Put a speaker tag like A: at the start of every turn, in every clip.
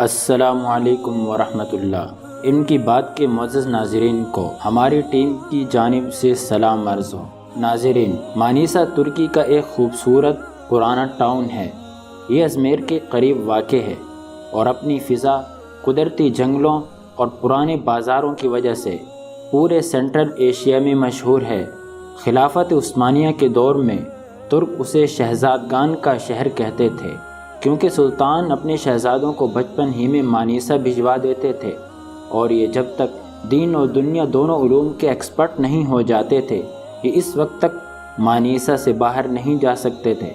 A: السلام علیکم ورحمۃ اللہ۔ ان کی بات کے معزز ناظرین کو ہماری ٹیم کی جانب سے سلام عرض ہو۔ ناظرین، مانیسا ترکی کا ایک خوبصورت پرانا ٹاؤن ہے۔ یہ ازمیر کے قریب واقع ہے اور اپنی فضا، قدرتی جنگلوں اور پرانے بازاروں کی وجہ سے پورے سینٹرل ایشیا میں مشہور ہے۔ خلافت عثمانیہ کے دور میں ترک اسے شہزادگان کا شہر کہتے تھے، کیونکہ سلطان اپنے شہزادوں کو بچپن ہی میں مانیسا بھجوا دیتے تھے اور یہ جب تک دین اور دنیا دونوں علوم کے ایکسپرٹ نہیں ہو جاتے تھے، یہ اس وقت تک مانیسا سے باہر نہیں جا سکتے تھے۔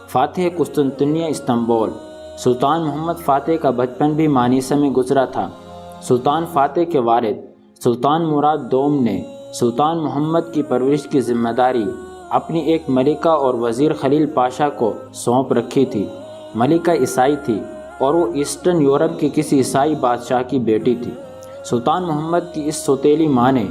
A: فاتح قسطنطنیہ استنبول سلطان محمد فاتح کا بچپن بھی مانیسا میں گزرا تھا۔ سلطان فاتح کے والد سلطان مراد دوم نے سلطان محمد کی پرورش کی ذمہ داری اپنی ایک ملکہ اور وزیر خلیل پاشا کو سونپ رکھی تھی۔ ملکہ عیسائی تھی اور وہ ایسٹرن یورپ کے کسی عیسائی بادشاہ کی بیٹی تھی۔ سلطان محمد کی اس سوتیلی ماں نے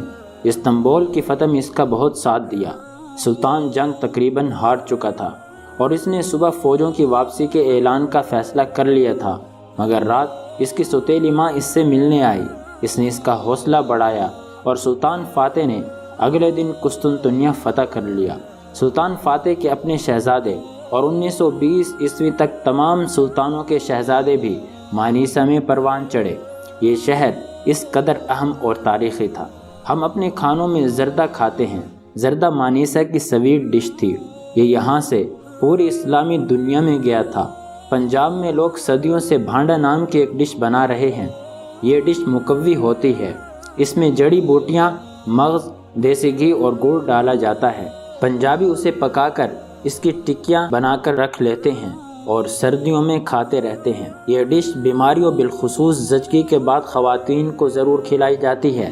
A: استنبول کی فتح میں اس کا بہت ساتھ دیا۔ سلطان جنگ تقریباً ہار چکا تھا اور اس نے صبح فوجوں کی واپسی کے اعلان کا فیصلہ کر لیا تھا، مگر رات اس کی سوتیلی ماں اس سے ملنے آئی۔ اس نے اس کا حوصلہ بڑھایا اور سلطان فاتح نے اگلے دن قسطنطنیہ فتح کر لیا۔ سلطان فاتح کے اپنے شہزادے اور 1920 عیسوی تک تمام سلطانوں کے شہزادے بھی مانیسا میں پروان چڑھے۔ یہ شہر اس قدر اہم اور تاریخی تھا۔ ہم اپنے کھانوں میں زردہ کھاتے ہیں۔ زردہ مانیسا کی سویٹ ڈش تھی۔ یہ یہاں سے پوری اسلامی دنیا میں گیا تھا۔ پنجاب میں لوگ صدیوں سے بھانڈا نام کی ایک ڈش بنا رہے ہیں۔ یہ ڈش مقوی ہوتی ہے۔ اس میں جڑی بوٹیاں، مغز، دیسی گھی اور گڑ ڈالا جاتا ہے۔ پنجابی اسے پکا کر اس کی ٹکیاں بنا کر رکھ لیتے ہیں اور سردیوں میں کھاتے رہتے ہیں۔ یہ ڈش بیماریوں بالخصوص زچگی کے بعد خواتین کو ضرور کھلائی جاتی ہے۔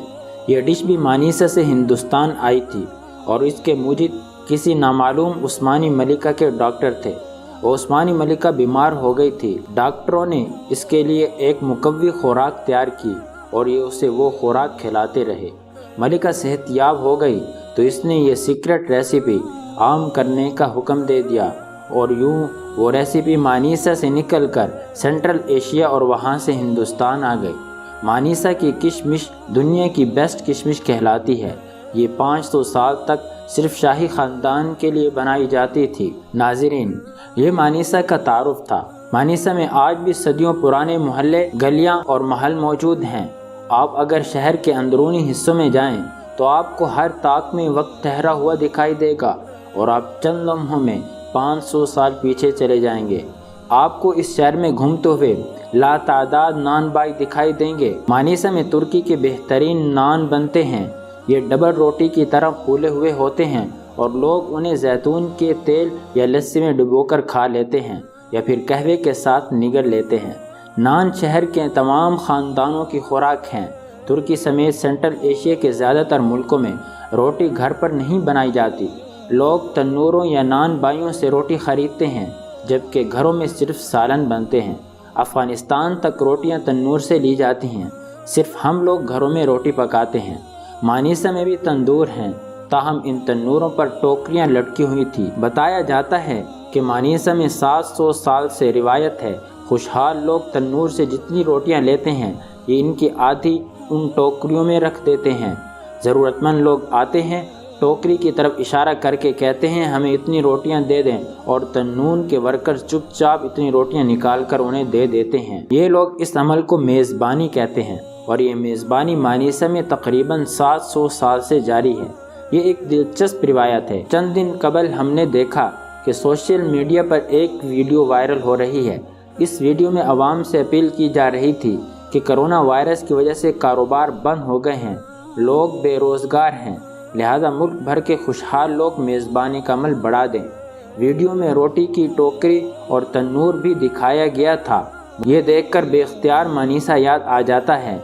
A: یہ ڈش بھی مانیسا سے ہندوستان آئی تھی اور اس کے موجد کسی نامعلوم عثمانی ملکہ کے ڈاکٹر تھے۔ وہ عثمانی ملکہ بیمار ہو گئی تھی۔ ڈاکٹروں نے اس کے لیے ایک مقوی خوراک تیار کی اور یہ اسے وہ خوراک کھلاتے رہے۔ ملکہ صحت یاب ہو گئی تو اس نے یہ سیکرٹ ریسیپی عام کرنے کا حکم دے دیا اور یوں وہ ریسیپی مانیسا سے نکل کر سینٹرل ایشیا اور وہاں سے ہندوستان آ گئی۔ مانیسا کی کشمش دنیا کی بیسٹ کشمش کہلاتی ہے۔ یہ 500 سال تک صرف شاہی خاندان کے لیے بنائی جاتی تھی۔ ناظرین، یہ مانیسا کا تعارف تھا۔ مانیسا میں آج بھی صدیوں پرانے محلے، گلیاں اور محل موجود ہیں۔ آپ اگر شہر کے اندرونی حصوں میں جائیں تو آپ کو ہر طاق میں وقت ٹھہرا ہوا دکھائی دے گا اور آپ چند لمحوں میں 500 سال پیچھے چلے جائیں گے۔ آپ کو اس شہر میں گھومتے ہوئے لاتعداد نان بائی دکھائی دیں گے۔ مانیسا میں ترکی کے بہترین نان بنتے ہیں۔ یہ ڈبل روٹی کی طرح پھولے ہوئے ہوتے ہیں اور لوگ انہیں زیتون کے تیل یا لسی میں ڈبو کر کھا لیتے ہیں یا پھر قہوے کے ساتھ نگل لیتے ہیں۔ نان شہر کے تمام خاندانوں کی خوراک ہیں۔ ترکی سمیت سینٹرل ایشیا کے زیادہ تر ملکوں میں روٹی گھر پر نہیں بنائی جاتی۔ لوگ تنوروں یا نان بائیوں سے روٹی خریدتے ہیں، جبکہ گھروں میں صرف سالن بنتے ہیں۔ افغانستان تک روٹیاں تنور سے لی جاتی ہیں، صرف ہم لوگ گھروں میں روٹی پکاتے ہیں۔ مانیسا میں بھی تندور ہیں، تاہم ان تنوروں پر ٹوکریاں لٹکی ہوئی تھی۔ بتایا جاتا ہے کہ مانیسا میں 700 سال سے روایت ہے۔ خوشحال لوگ تنور سے جتنی روٹیاں لیتے ہیں، یہ ان کی آدھی ان ٹوکریوں میں رکھ دیتے ہیں۔ ضرورت مند لوگ آتے ہیں، ٹوکری کی طرف اشارہ کر کے کہتے ہیں ہمیں اتنی روٹیاں دے دیں، اور تنور کے ورکر چپ چاپ اتنی روٹیاں نکال کر انہیں دے دیتے ہیں۔ یہ لوگ اس عمل کو میزبانی کہتے ہیں اور یہ میزبانی مانیسا میں تقریباً 700 سال سے جاری ہے۔ یہ ایک دلچسپ روایت ہے۔ چند دن قبل ہم نے دیکھا کہ سوشل میڈیا پر ایک ویڈیو وائرل ہو رہی ہے۔ اس ویڈیو میں عوام سے اپیل کی جا رہی تھی کہ کرونا وائرس کی وجہ سے کاروبار بند ہو گئے ہیں، لوگ بے روزگار ہیں، لہذا ملک بھر کے خوشحال لوگ میزبانی کا عمل بڑھا دیں۔ ویڈیو میں روٹی کی ٹوکری اور تنور بھی دکھایا گیا تھا۔ یہ دیکھ کر بے اختیار مانیسا یاد آ جاتا ہے۔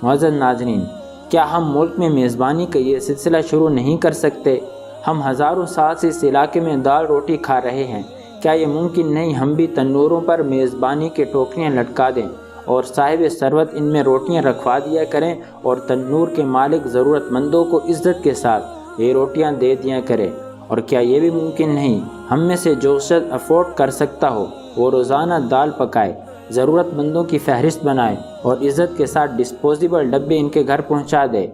A: معزز ناظرین، کیا ہم ملک میں میزبانی کا یہ سلسلہ شروع نہیں کر سکتے؟ ہم ہزاروں سال سے اس علاقے میں دال روٹی کھا رہے ہیں۔ کیا یہ ممکن نہیں ہم بھی تنوروں پر میزبانی کے ٹوکریاں لٹکا دیں اور صاحب ثروت ان میں روٹیاں رکھوا دیا کریں اور تنور کے مالک ضرورت مندوں کو عزت کے ساتھ یہ روٹیاں دے دیا کرے؟ اور کیا یہ بھی ممکن نہیں ہم میں سے جو شخص افورڈ کر سکتا ہو وہ روزانہ دال پکائے، ضرورت مندوں کی فہرست بنائے اور عزت کے ساتھ ڈسپوزیبل ڈبے ان کے گھر پہنچا دے۔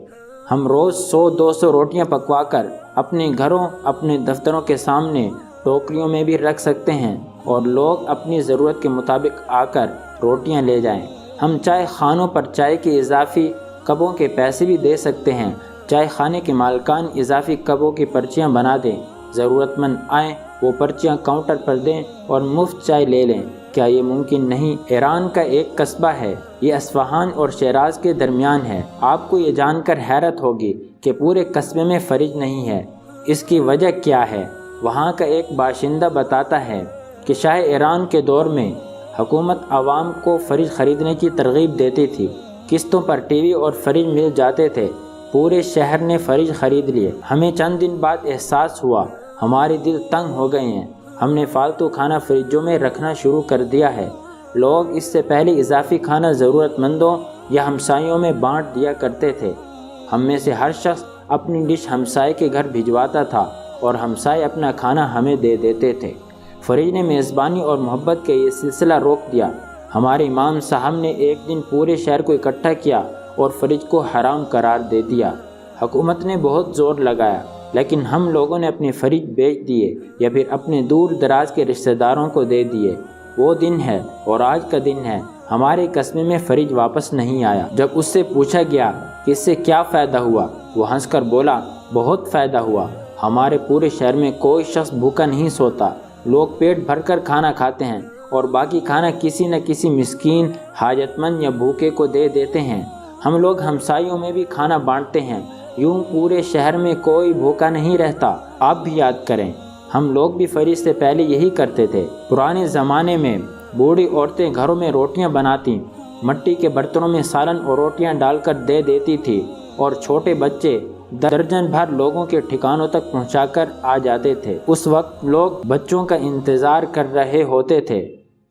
A: ہم روز 100-200 روٹیاں پکوا کر اپنے گھروں، اپنے دفتروں کے سامنے ٹوکریوں میں بھی رکھ سکتے ہیں اور لوگ اپنی ضرورت کے مطابق آ کر روٹیاں لے جائیں۔ ہم چائے خانوں پر چائے کے اضافی کپوں کے پیسے بھی دے سکتے ہیں۔ چائے خانے کے مالکان اضافی کپوں کی پرچیاں بنا دیں، ضرورت مند آئیں، وہ پرچیاں کاؤنٹر پر دیں اور مفت چائے لے لیں۔ کیا یہ ممکن نہیں؟ ایران کا ایک قصبہ ہے، یہ اصفہان اور شیراز کے درمیان ہے۔ آپ کو یہ جان کر حیرت ہوگی کہ پورے قصبے میں فریج نہیں ہے۔ اس کی وجہ کیا ہے؟ وہاں کا ایک باشندہ بتاتا ہے کہ شاہ ایران کے دور میں حکومت عوام کو فریج خریدنے کی ترغیب دیتی تھی۔ قسطوں پر ٹی وی اور فریج مل جاتے تھے۔ پورے شہر نے فریج خرید لیے۔ ہمیں چند دن بعد احساس ہوا ہمارے دل تنگ ہو گئے ہیں۔ ہم نے فالتو کھانا فریجوں میں رکھنا شروع کر دیا ہے۔ لوگ اس سے پہلے اضافی کھانا ضرورت مندوں یا ہمسایوں میں بانٹ دیا کرتے تھے۔ ہم میں سے ہر شخص اپنی ڈش ہمسائے کے گھر بھجواتا تھا اور ہمسائے اپنا کھانا ہمیں دے دیتے تھے۔ فریج نے میزبانی اور محبت کا یہ سلسلہ روک دیا۔ ہمارے امام صاحب نے ایک دن پورے شہر کو اکٹھا کیا اور فریج کو حرام قرار دے دیا۔ حکومت نے بہت زور لگایا، لیکن ہم لوگوں نے اپنے فریج بیچ دیے یا پھر اپنے دور دراز کے رشتہ داروں کو دے دیے۔ وہ دن ہے اور آج کا دن ہے، ہمارے قصبے میں فریج واپس نہیں آیا۔ جب اس سے پوچھا گیا کہ اس سے کیا فائدہ ہوا، وہ ہنس کر بولا، بہت فائدہ ہوا۔ ہمارے پورے شہر میں کوئی شخص بھوکا نہیں سوتا۔ لوگ پیٹ بھر کر کھانا کھاتے ہیں اور باقی کھانا کسی نہ کسی مسکین، حاجت مند یا بھوکے کو دے دیتے ہیں۔ ہم لوگ ہمسایوں میں بھی کھانا بانٹتے ہیں، یوں پورے شہر میں کوئی بھوکا نہیں رہتا۔ آپ بھی یاد کریں، ہم لوگ بھی فریج سے پہلے یہی کرتے تھے۔ پرانے زمانے میں بوڑھی عورتیں گھروں میں روٹیاں بناتی، مٹی کے برتنوں میں سالن اور روٹیاں ڈال کر دے دیتی تھی اور چھوٹے بچے درجن بھر لوگوں کے ٹھکانوں تک پہنچا کر آ جاتے تھے۔ اس وقت لوگ بچوں کا انتظار کر رہے ہوتے تھے۔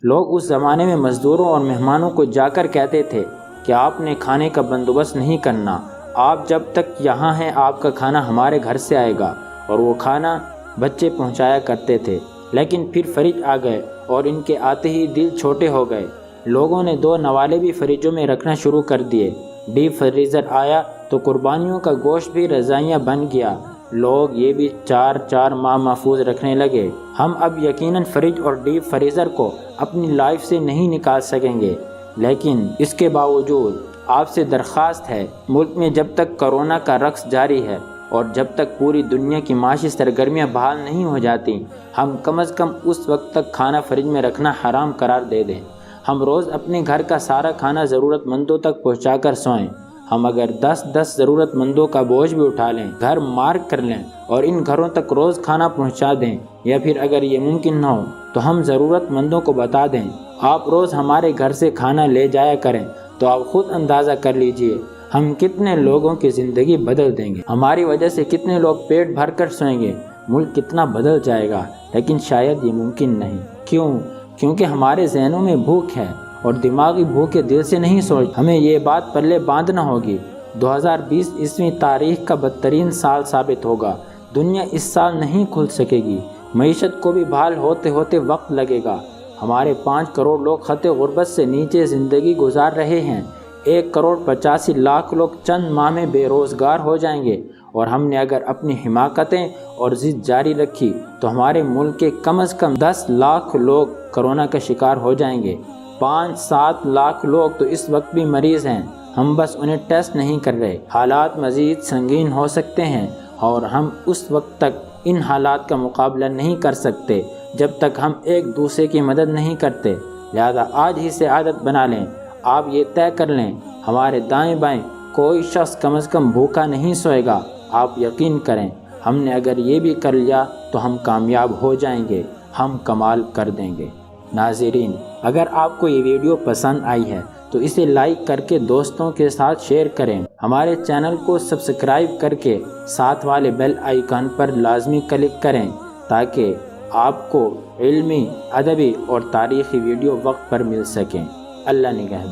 A: لوگ اس زمانے میں مزدوروں اور مہمانوں کو جا کر کہتے تھے کہ آپ نے کھانے کا بندوبست نہیں کرنا، آپ جب تک یہاں ہیں آپ کا کھانا ہمارے گھر سے آئے گا، اور وہ کھانا بچے پہنچایا کرتے تھے۔ لیکن پھر فریج آ گئے اور ان کے آتے ہی دل چھوٹے ہو گئے۔ لوگوں نے 2 نوالے بھی فریجوں میں رکھنا شروع کر دیے۔ ڈیپ فریزر آیا تو قربانیوں کا گوشت بھی رضائیاں بن گیا۔ لوگ یہ بھی 4 ماہ محفوظ رکھنے لگے۔ ہم اب یقیناً فریج اور ڈیپ فریزر کو اپنی لائف سے نہیں نکال سکیں گے، لیکن اس کے باوجود آپ سے درخواست ہے، ملک میں جب تک کرونا کا رقص جاری ہے اور جب تک پوری دنیا کی معاشی سرگرمیاں بحال نہیں ہو جاتی، ہم کم از کم اس وقت تک کھانا فریج میں رکھنا حرام قرار دے دیں۔ ہم روز اپنے گھر کا سارا کھانا ضرورت مندوں تک پہنچا کر سوئیں۔ ہم اگر 10 ضرورت مندوں کا بوجھ بھی اٹھا لیں، گھر مارک کر لیں اور ان گھروں تک روز کھانا پہنچا دیں، یا پھر اگر یہ ممکن نہ ہو تو ہم ضرورت مندوں کو بتا دیں آپ روز ہمارے گھر سے کھانا لے جایا کریں، تو آپ خود اندازہ کر لیجئے ہم کتنے لوگوں کی زندگی بدل دیں گے۔ ہماری وجہ سے کتنے لوگ پیٹ بھر کر سوئیں گے، ملک کتنا بدل جائے گا۔ لیکن شاید یہ ممکن نہیں۔ کیونکہ ہمارے ذہنوں میں بھوک ہے اور دماغی بھوک دل سے نہیں سوچ۔ ہمیں یہ بات پلے باندھنا ہوگی۔ 2020 ء تاریخ کا بدترین سال ثابت ہوگا۔ دنیا اس سال نہیں کھل سکے گی۔ معیشت کو بھی بحال ہوتے ہوتے وقت لگے گا۔ ہمارے 5 کروڑ لوگ خط غربت سے نیچے زندگی گزار رہے ہیں۔ 1,85,00,000 لوگ چند ماہ میں بے روزگار ہو جائیں گے، اور ہم نے اگر اپنی حماقتیں اور ضد جاری رکھی تو ہمارے ملک کے کم از کم 10 لاکھ لوگ کرونا کا شکار ہو جائیں گے۔ 5-7 لاکھ لوگ تو اس وقت بھی مریض ہیں، ہم بس انہیں ٹیسٹ نہیں کر رہے۔ حالات مزید سنگین ہو سکتے ہیں اور ہم اس وقت تک ان حالات کا مقابلہ نہیں کر سکتے جب تک ہم ایک دوسرے کی مدد نہیں کرتے۔ لہذا آج ہی سے عادت بنا لیں۔ آپ یہ طے کر لیں، ہمارے دائیں بائیں کوئی شخص کم از کم بھوکا نہیں سوئے گا۔ آپ یقین کریں، ہم نے اگر یہ بھی کر لیا تو ہم کامیاب ہو جائیں گے، ہم کمال کر دیں گے۔ ناظرین، اگر آپ کو یہ ویڈیو پسند آئی ہے تو اسے لائک کر کے دوستوں کے ساتھ شیئر کریں۔ ہمارے چینل کو سبسکرائب کر کے ساتھ والے بیل آئیکن پر لازمی کلک کریں تاکہ آپ کو علمی، ادبی اور تاریخی ویڈیو وقت پر مل سکیں۔ اللہ نگہبان۔